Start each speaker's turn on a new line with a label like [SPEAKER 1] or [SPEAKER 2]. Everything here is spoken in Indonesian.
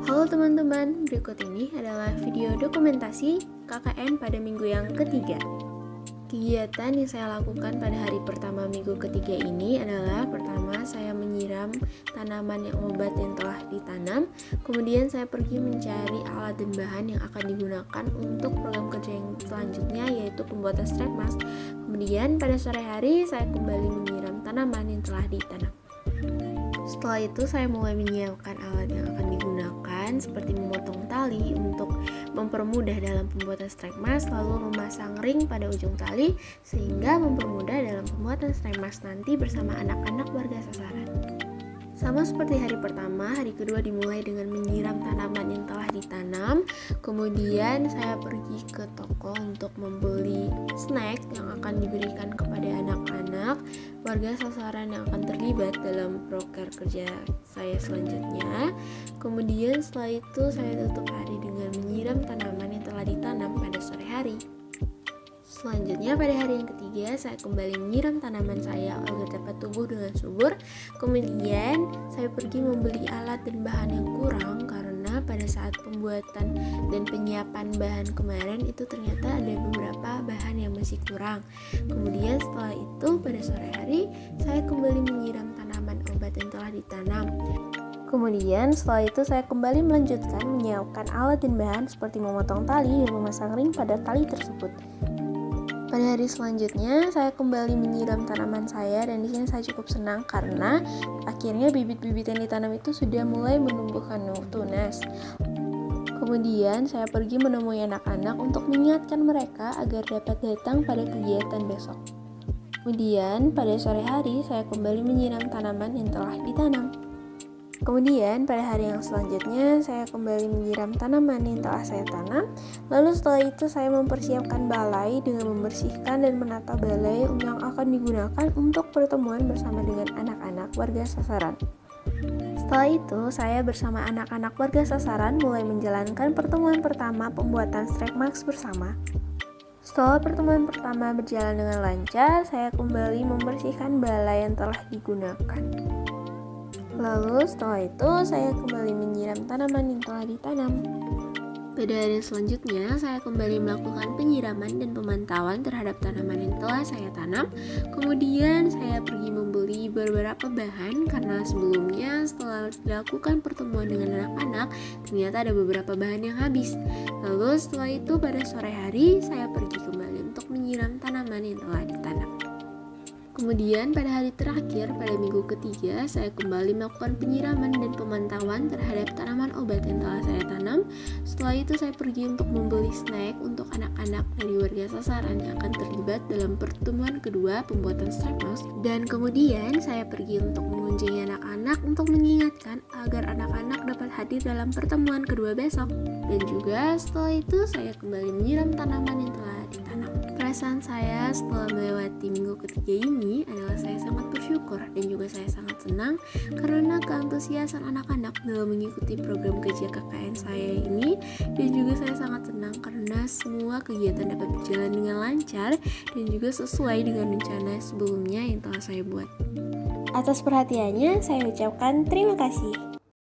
[SPEAKER 1] Halo teman-teman, berikut ini adalah video dokumentasi KKN pada minggu yang ketiga. Kegiatan yang saya lakukan pada hari pertama minggu ketiga ini adalah pertama saya menyiram tanaman yang obat yang telah ditanam. Kemudian saya pergi mencari alat dan bahan yang akan digunakan untuk program kerja yang selanjutnya, yaitu pembuatan strap mask. Kemudian pada sore hari saya kembali menyiram tanaman yang telah ditanam. Setelah itu saya mulai menyiapkan alat yang akan digunakan seperti memotong tali untuk mempermudah dalam pembuatan strap mask, lalu memasang ring pada ujung tali sehingga mempermudah dalam pembuatan strap mask nanti bersama anak-anak warga sasaran. Sama seperti hari pertama, hari kedua dimulai dengan menyiram tanaman yang telah ditanam. Kemudian saya pergi ke toko untuk membeli snack yang akan diberikan kepada anak-anak warga sasaran yang akan terlibat dalam proker kerja saya selanjutnya. Kemudian setelah itu saya tutup hari dengan menyiram tanaman yang telah ditanam pada sore hari. Selanjutnya pada hari yang ketiga saya kembali menyiram tanaman saya agar dapat tumbuh dengan subur. Kemudian saya pergi membeli alat dan bahan yang kurang karena pada saat pembuatan dan penyiapan bahan kemarin itu ternyata ada beberapa bahan yang masih kurang. Kemudian setelah itu pada sore hari saya kembali menyiram tanaman obat yang telah ditanam. Kemudian setelah itu saya kembali melanjutkan menyiapkan alat dan bahan seperti memotong tali dan memasang ring pada tali tersebut. Pada hari selanjutnya saya kembali menyiram tanaman saya dan di sini saya cukup senang karena akhirnya bibit-bibit yang ditanam itu sudah mulai menumbuhkan tunas. Kemudian saya pergi menemui anak-anak untuk mengingatkan mereka agar dapat datang pada kegiatan besok. Kemudian pada sore hari saya kembali menyiram tanaman yang telah ditanam. Kemudian pada hari yang selanjutnya saya kembali menyiram tanaman yang telah saya tanam. Lalu setelah itu saya mempersiapkan balai dengan membersihkan dan menata balai yang akan digunakan untuk pertemuan bersama dengan anak-anak warga sasaran. Setelah itu saya bersama anak-anak warga sasaran mulai menjalankan pertemuan pertama pembuatan strap mask bersama. Setelah pertemuan pertama berjalan dengan lancar, saya kembali membersihkan balai yang telah digunakan. Lalu setelah itu saya kembali menyiram tanaman yang telah ditanam. Pada hari selanjutnya saya kembali melakukan penyiraman dan pemantauan terhadap tanaman yang telah saya tanam. Kemudian saya pergi membeli beberapa bahan karena sebelumnya setelah dilakukan pertemuan dengan anak-anak ternyata ada beberapa bahan yang habis. Lalu setelah itu pada sore hari saya pergi kembali untuk menyiram tanaman yang telah ditanam. Kemudian pada hari terakhir, pada minggu ketiga, saya kembali melakukan penyiraman dan pemantauan terhadap tanaman obat yang telah saya tanam. Setelah itu saya pergi untuk membeli snack untuk anak-anak dari warga sasaran yang akan terlibat dalam pertemuan kedua pembuatan strap mask. Dan kemudian saya pergi untuk mengunjungi anak-anak untuk mengingatkan agar anak-anak dapat hadir dalam pertemuan kedua besok. Dan juga setelah itu saya kembali menyiram tanaman yang telah ditanam. Perasaan saya setelah melewati minggu ketiga ini adalah saya sangat bersyukur dan juga saya sangat senang karena keantusiasan anak-anak dalam mengikuti program kerja KKN saya ini, dan juga saya sangat senang karena semua kegiatan dapat berjalan dengan lancar dan juga sesuai dengan rencana sebelumnya yang telah saya buat. Atas perhatiannya saya ucapkan terima kasih.